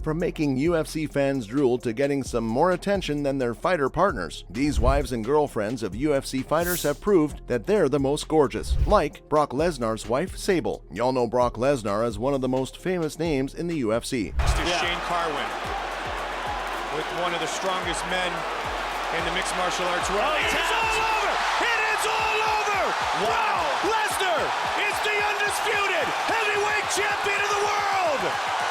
From making UFC fans drool to getting some more attention than their fighter partners, these wives and girlfriends of UFC fighters have proved that they're the most gorgeous. Like Brock Lesnar's wife, Sable. Y'all know Brock Lesnar as one of the most famous names in the UFC. Shane Carwin with one of the strongest men in the mixed martial arts world. Oh, it is all over! It is all over! Wow! Brock Lesnar is the undisputed heavyweight champion of the world!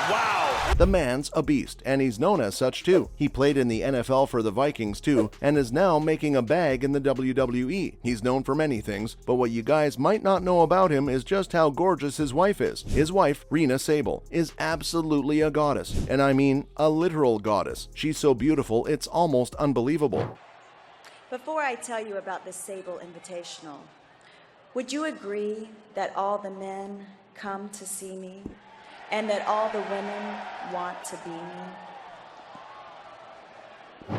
Wow! The man's a beast, and he's known as such too. He played in the NFL for the Vikings too, and is now making a bag in the WWE. He's known for many things, but what you guys might not know about him is just how gorgeous his wife is. His wife, Reena Sable, is absolutely a goddess, and I mean a literal goddess. She's so beautiful, it's almost unbelievable. Before I tell you about the Sable Invitational, would you agree that all the men come to see me and that all the women want to be me?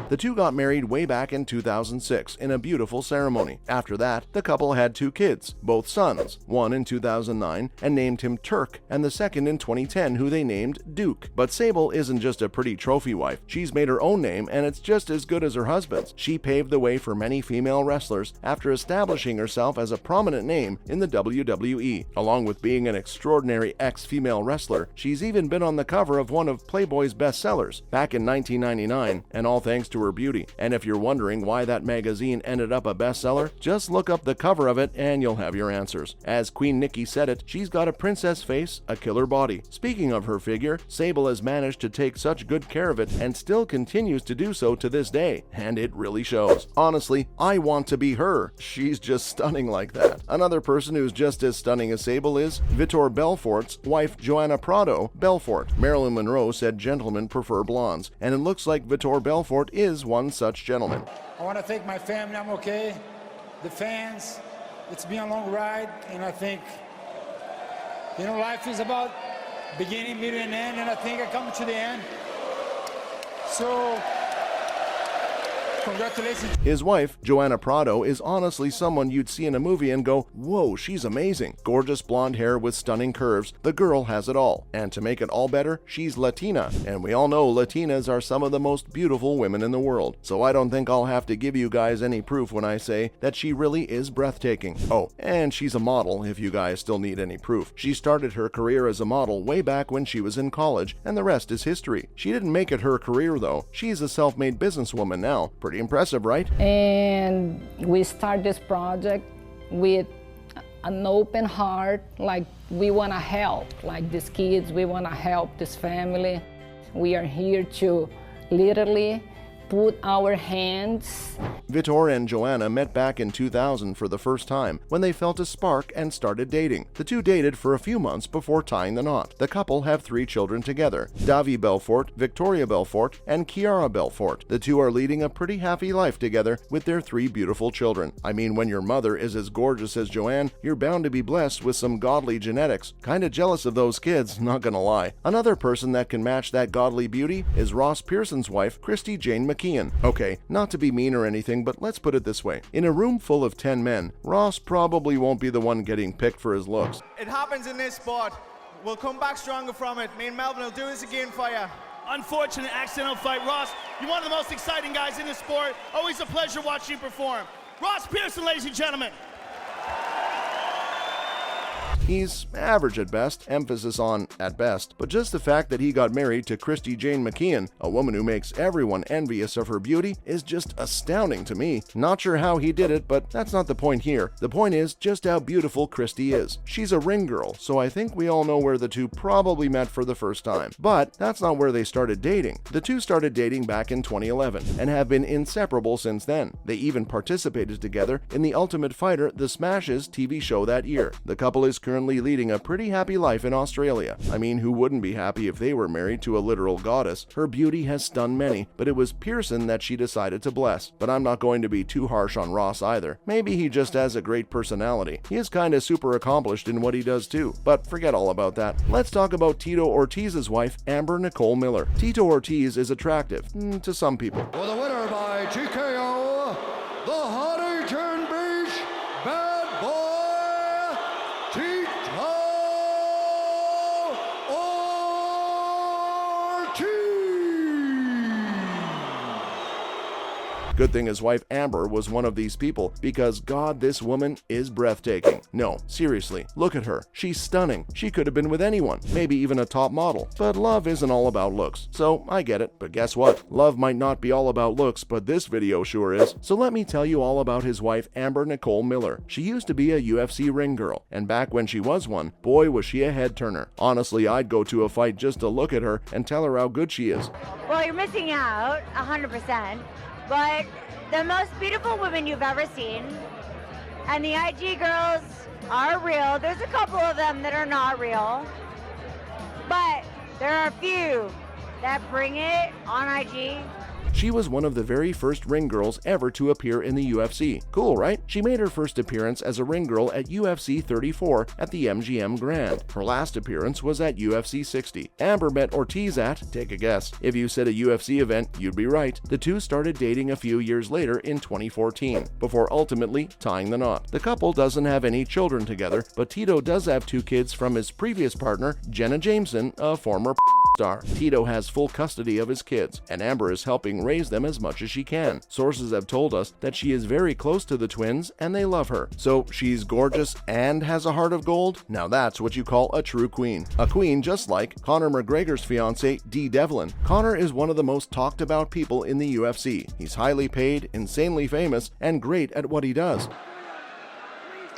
The two got married way back in 2006 in a beautiful ceremony. After that, the couple had 2 kids, both sons, one in 2009 and named him Turk, and the second in 2010 who they named Duke. But Sable isn't just a pretty trophy wife. She's made her own name, and it's just as good as her husband's. She paved the way for many female wrestlers after establishing herself as a prominent name in the WWE. Along with being an extraordinary ex-female wrestler, she's even been on the cover of one of Playboy's bestsellers back in 1999, and all thanks to her beauty. And if you're wondering why that magazine ended up a bestseller, just look up the cover of it and you'll have your answers. As Queen Nikki said it, she's got a princess face, a killer body. Speaking of her figure, Sable has managed to take such good care of it and still continues to do so to this day, and it really shows. Honestly, I want to be her. She's just stunning like that. Another person who's just as stunning as Sable is Vitor Belfort's wife, Joanna Prado Belfort. Marilyn Monroe said gentlemen prefer blondes, and it looks like Vitor Belfort is one such gentleman. I want to thank my family, I'm okay, the fans. It's been a long ride, and I think, life is about beginning, middle, and end, and I think I come to the end. So, congratulations. His wife, Joanna Prado, is honestly someone you'd see in a movie and go, whoa, she's amazing. Gorgeous blonde hair with stunning curves, the girl has it all. And to make it all better, she's Latina, and we all know Latinas are some of the most beautiful women in the world. So I don't think I'll have to give you guys any proof when I say that she really is breathtaking. Oh, and she's a model if you guys still need any proof. She started her career as a model way back when she was in college, and the rest is history. She didn't make it her career though. She's a self-made businesswoman now. Pretty impressive, right? And we start this project with an open heart, like we want to help, like these kids, we want to help this family. We are here to literally put our hands. Vitor and Joanna met back in 2000 for the first time when they felt a spark and started dating. The two dated for a few months before tying the knot. The couple have 3 children together, Davy Belfort, Victoria Belfort, and Kiara Belfort. The two are leading a pretty happy life together with their 3 beautiful children. I mean, when your mother is as gorgeous as Joanne, you're bound to be blessed with some godly genetics. Kinda jealous of those kids, not gonna lie. Another person that can match that godly beauty is Ross Pearson's wife, Christy Jane McKeon. Okay, not to be mean or anything, but let's put it this way. In a room full of 10 men, Ross probably won't be the one getting picked for his looks. It happens in this sport. We'll come back stronger from it. Me and Melvin will do this again for you. Unfortunate accidental fight. Ross, you're one of the most exciting guys in the sport. Always a pleasure watching you perform. Ross Pearson, ladies and gentlemen. He's average at best, emphasis on at best, but just the fact that he got married to Christy Jane McKeon, a woman who makes everyone envious of her beauty, is just astounding to me. Not sure how he did it, but that's not the point here. The point is just how beautiful Christy is. She's a ring girl, so I think we all know where the two probably met for the first time. But that's not where they started dating. The two started dating back in 2011 and have been inseparable since then. They even participated together in The Ultimate Fighter, The Smashes TV show that year. The couple is currently leading a pretty happy life in Australia. I mean, who wouldn't be happy if they were married to a literal goddess? Her beauty has stunned many, but it was Pearson that she decided to bless. But I'm not going to be too harsh on Ross either. Maybe he just has a great personality. He is kinda super accomplished in what he does too, but forget all about that. Let's talk about Tito Ortiz's wife, Amber Nicole Miller. Tito Ortiz is attractive, to some people. For the winner by TKO, the Huntington Beach Bad Boy, Tito Ortiz. Good thing his wife Amber was one of these people, because God, this woman is breathtaking. No, seriously, look at her. She's stunning. She could have been with anyone, maybe even a top model. But love isn't all about looks, so I get it. But guess what? Love might not be all about looks, but this video sure is. So let me tell you all about his wife Amber Nicole Miller. She used to be a UFC ring girl, and back when she was one, boy was she a head turner. Honestly, I'd go to a fight just to look at her and tell her how good she is. Well, you're missing out 100%, but the most beautiful women you've ever seen, and the IG girls are real. There's a couple of them that are not real, but there are a few that bring it on IG. She was one of the very first ring girls ever to appear in the UFC. Cool, right? She made her first appearance as a ring girl at UFC 34 at the MGM Grand. Her last appearance was at UFC 60. Amber met Ortiz at, take a guess. If you said a UFC event, you'd be right. The two started dating a few years later in 2014, before ultimately tying the knot. The couple doesn't have any children together, but Tito does have 2 kids from his previous partner, Jenna Jameson, a former star. Tito has full custody of his kids, and Amber is helping raise them as much as she can. Sources have told us that she is very close to the twins and they love her. So she's gorgeous and has a heart of gold? Now that's what you call a true queen. A queen just like Conor McGregor's fiancée, Dee Devlin. Conor is one of the most talked about people in the UFC. He's highly paid, insanely famous, and great at what he does.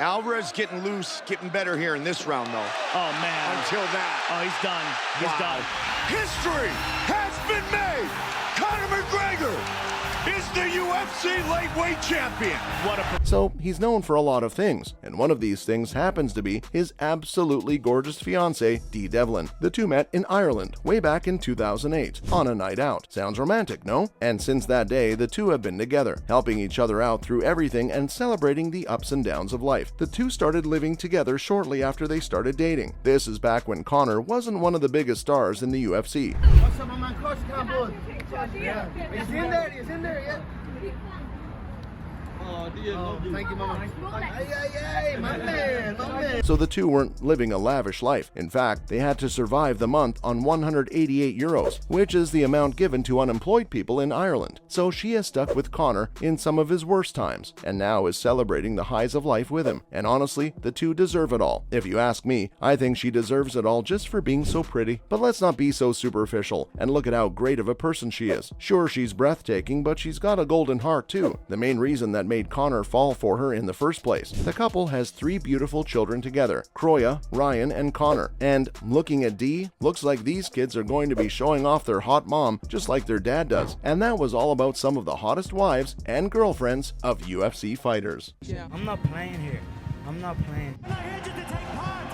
Alvarez getting loose, getting better here in this round, though. Oh, man. Until that. Oh, he's done. He's done. History has been made. Conor McGregor is the UFC lightweight champion. What a... So he's known for a lot of things, and one of these things happens to be his absolutely gorgeous fiancée, Dee Devlin. The two met in Ireland way back in 2008 on a night out. Sounds romantic, no? And since that day, the two have been together, helping each other out through everything and celebrating the ups and downs of life. The two started living together shortly after they started dating. This is back when Conor wasn't one of the biggest stars in the UFC. What's up, my man? Coach Campbell. Yeah. He's in there. He's in there, yeah. Oh, thank you, mama. Ay, my man, my man. So the two weren't living a lavish life. In fact, they had to survive the month on 188 euros, which is the amount given to unemployed people in Ireland. So she has stuck with Conor in some of his worst times, and now is celebrating the highs of life with him. And honestly, the two deserve it all. If you ask me, I think she deserves it all just for being so pretty. But let's not be so superficial, and look at how great of a person she is. Sure, she's breathtaking, but she's got a golden heart too. The main reason that made Conor fall for her in the first place. The couple has 3 beautiful children together, Croya, Ryan, and Conor. And looking at Dee, looks like these kids are going to be showing off their hot mom just like their dad does. And that was all about some of the hottest wives and girlfriends of UFC fighters. Yeah, I'm not playing here. I'm not playing. I'm not here just to take part.